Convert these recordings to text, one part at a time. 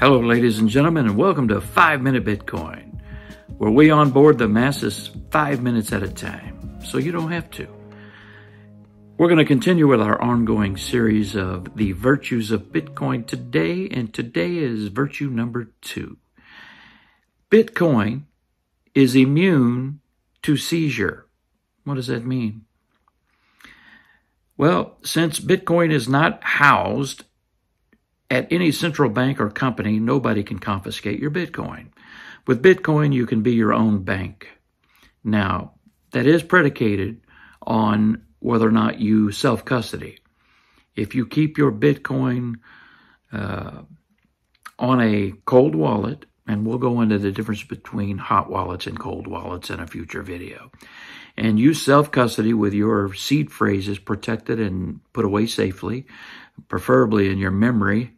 Hello, ladies and gentlemen, and welcome to 5 Minute Bitcoin, where we onboard the masses 5 minutes at a time, so you don't have to. We're going to continue with our ongoing series of the virtues of Bitcoin today, and today is virtue number 2. Bitcoin is immune to seizure. What does that mean? Well, since Bitcoin is not housed at any central bank or company, nobody can confiscate your Bitcoin. With Bitcoin, you can be your own bank. Now, that is predicated on whether or not you self-custody. If you keep your Bitcoin on a cold wallet, and we'll go into the difference between hot wallets and cold wallets in a future video, and you self-custody with your seed phrases protected and put away safely, preferably in your memory.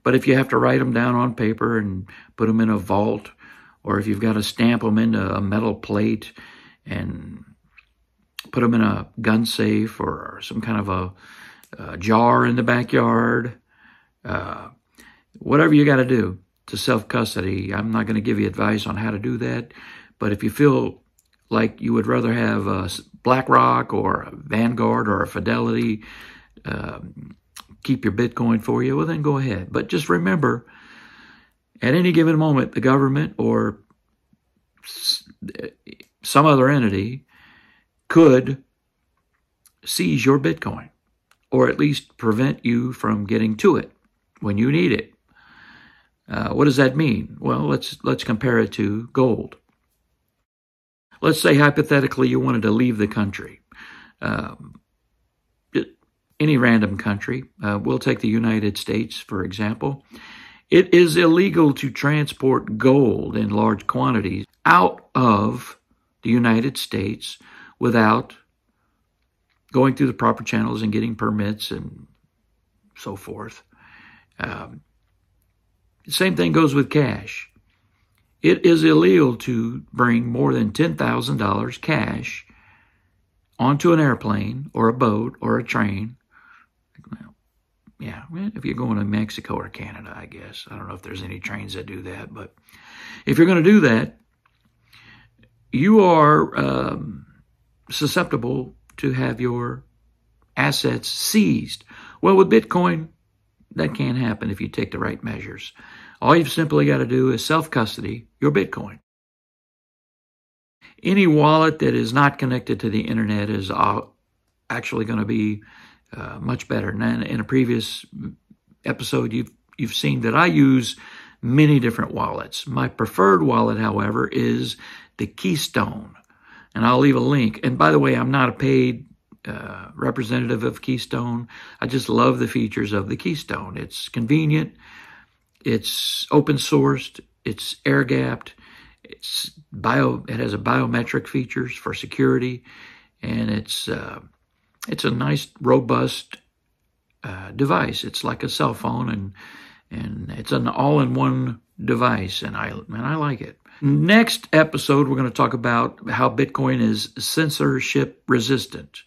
But if you have to write them down on paper and put them in a vault, or if you've got to stamp them into a metal plate and put them in a gun safe or some kind of a jar in the backyard, whatever you got to do to self-custody, I'm not going to give you advice on how to do that. But if you feel like you would rather have a BlackRock or a Vanguard or a Fidelity keep your Bitcoin for you, well, then go ahead. But just remember, at any given moment, the government or some other entity could seize your Bitcoin, or at least prevent you from getting to it when you need it. What does that mean? Well, let's compare it to gold. Let's say hypothetically you wanted to leave the country. Any random country. We'll take the United States, for example. It is illegal to transport gold in large quantities out of the United States without going through the proper channels and getting permits and so forth. The same thing goes with cash. It is illegal to bring more than $10,000 cash onto an airplane or a boat or a train. Well, yeah, if you're going to Mexico or Canada, I guess. I don't know if there's any trains that do that, but if you're going to do that, you are susceptible to have your assets seized. Well, with Bitcoin, that can't happen if you take the right measures. All you've simply got to do is self-custody your Bitcoin. Any wallet that is not connected to the internet is actually going to be much better. And in a previous episode, you've seen that I use many different wallets. My preferred wallet, however, is the Keystone. And I'll leave a link. And by the way, I'm not a paid representative of Keystone. I just love the features of the Keystone. It's convenient. It's open sourced. It's air gapped. It has a biometric features for security, and it's a nice, robust device. It's like a cell phone, and it's an all-in-one device, and I like it. Next episode, we're going to talk about how Bitcoin is censorship resistant,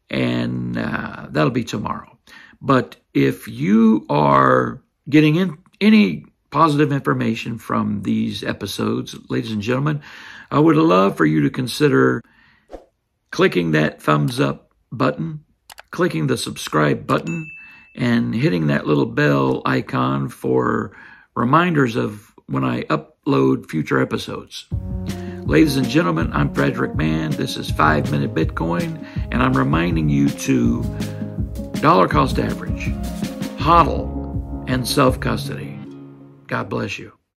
and that'll be tomorrow. But if you are getting in any positive information from these episodes, ladies and gentlemen, I would love for you to consider clicking that thumbs up button, clicking the subscribe button, and hitting that little bell icon for reminders of when I upload future episodes. Ladies and gentlemen, I'm Frederick Mann. This is 5 Minute Bitcoin, and I'm reminding you to dollar cost average, HODL, and self-custody. God bless you.